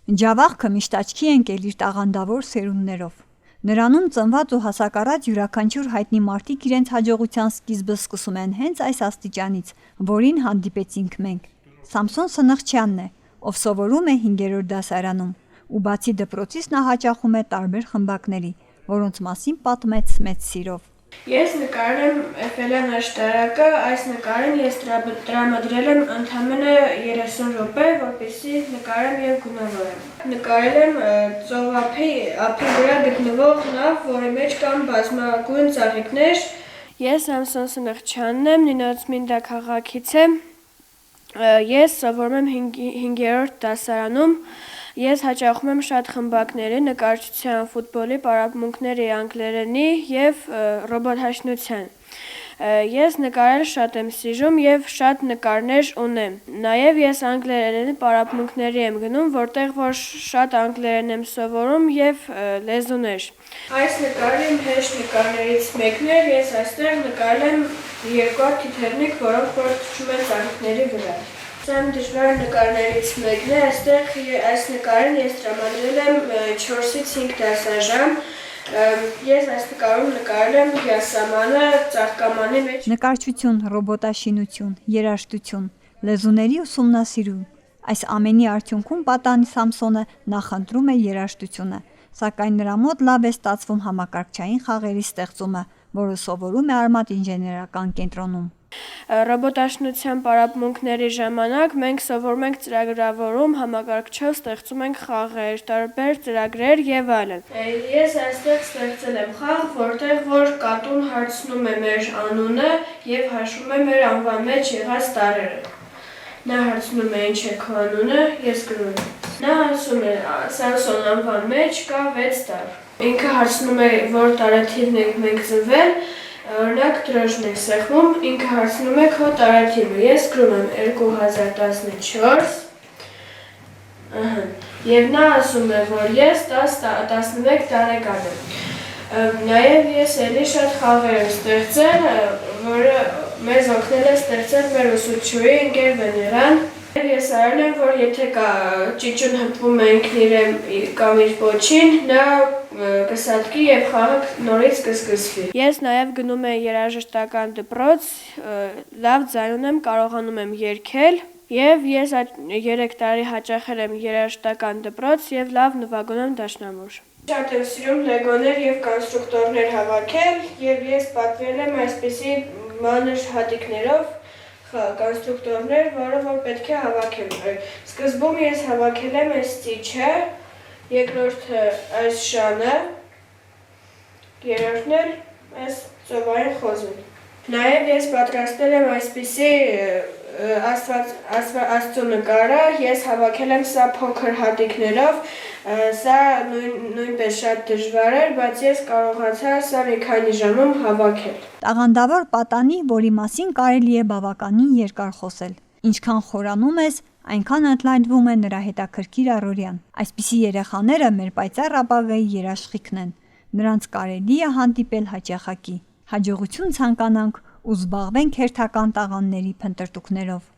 Ջավախքը միշտ աչքի է ընկել իր տաղանդավոր սերունդներով։ Նրանում ծնված ու հասակառած յուրաքանչյուր հայտնի մարդիկ իրենց հաջողության սկիզբը սկսում են հենց այս աստիճանից, որին հանդիպեցինք մենք։ Սամսոն Սնխչյանն է, ով սովորում է 5-րդ դասարանում, ու բացի դպրոցից նա հաճախում է տարբեր խմբակների, որոնց մասին պատմեց մեծ սիրով։ Ես նկարել եմ Էյֆելյան աշտարակը, այս նկարին ես տրամադրել եմ ընդամենը 30 րոպե, որպեսզի նկարեմ և գունավորեմ։ Նկարել եմ ծովափի վրա գտնվող նավ, որի մեջ կան բազմագույն ծաղիկներ։ Ես Սամսոն Սնխչյանն եմ, Նինոցմինդա քաղաքից եմ։ Ես սովորում եմ 5-րդ դասարանում։ Ես հաճախում եմ շատ խմբակների, նկարչության, ֆուտբոլի, պարապմունքների, անգլերենի և ռոբոթաշինության։ Ես նկարել շատ եմ սիրում և շատ նկարներ ունեմ։ Նաև ես անգլերենի պարապմունքների եմ գնում, որտեղ որ շատ անգլերեն եմ սովորում և լեզուներ։ Այս նկարը իմ հեշտ նկարներից մեկն էր, ես այստեղ նկարել եմ 2 թիթեռնիկ, որոնք որ թռչում են ծաղիկների վրա։ Սա իմ դժվար նկարներից մեկն է, այս նկարին ես տրամադրել եմ 4-ից 5 դասաժամ։ Ես այս նկարում նկարել եմ յասամանը ծաղկամանի մեջ։ Նկարչություն, ռոբոտաշինություն, երաժշտություն, լեզուների ուսումնասիրում։ Այս ամենի արդյունքում պատանի Սամսոնը նախընտրում է երաժշտությունը, սակայն նրա մոտ լավ է ստացվում համակարգչային խաղերի ստեղծումը, որը սովորում է Արմաթ ինժեներական կենտրոնում։ Ռոբոտաշինության պարապմունքների ժամանակ մենք սովորում ենք ծրագրավորում, համակարգչով ստեղծում ենք խաղեր, տարբեր ծրագրեր և այլն։ Ես այստեղ ստեղծել եմ խաղ, որտեղ որ կատուն հարցնում է մեր անունը և հաշվում է մեր անվան մեջ եղած տարրերը։ Նա հարցնում է ինչ է քո անունը, ես գրում եմ։ Նա ասում է Սամսոն անվան մեջ կա 6 տառ։ Ինքը հարցնում է որ տարեթիվն ենք մենք ծնվել, օրինակ դրոշն ենք սեղմում, ինքը հարցնում է քո տարեթիվը, ես գրում եմ 2014, և նա ասում է, որ ես 11 տարեկան եմ։ Նաև ես էլի շատ խաղեր եմ ստեղծել, որը մեզ օգնել է ստեղծել մեր ուսուցչուհի ընկեր Վեներան։ Ես արել եմ, որ եթե ճիճուն հպվում է ինքն իրեն կամ իր պոչին, նա կսատկի և խաղը նորից կսկսվի։ Ես նաև գնում եմ երաժշտական դպրոց, լավ ձայուն եմ, կարողանում եմ երգել, և ես 3 տարի հաճախել եմ երաժշտական դպրոց և լավ նվագում եմ դաշնամուր։ Շատ եմ սիրում լեգոներ և կոնստրուկտորներ հավաքել, և ես պատվիրել եմ այսպիսի մանր հատիկներով կոնստրուկտորներ, որը որ պետք է հավաքեմ։ Սկզբում ես հավաքել եմ այս ծիչը, երկրորդը այս շանը, երրորդն էլ այս ծովային խոզը։ Նաև ես պատրաստել եմ այսպիսի Աստծո նկարը, ես հավաքել եմ սա փոքր հատիկներով, սա նույնպես շատ դժվար էր, բայց ես կարողացա սա մի քանի ժամում հավաքել։ Տաղանդավոր պատանի, որի մասին կարելի է բավականին երկար խոսել։ Ինչքան խորանում ես, այնքան ընդլայնվում է նրա հետաքրքիր առօրյան։ Այսպիսի երեխաները մեր պայծառ ապագայի երաշխիքն են։ Նրանց կարելի է հանդիպել հաճախակի։ Հաջողություն ցանկանանք ու զբաղվենք հերթական տաղանդների փնտրտուքներով։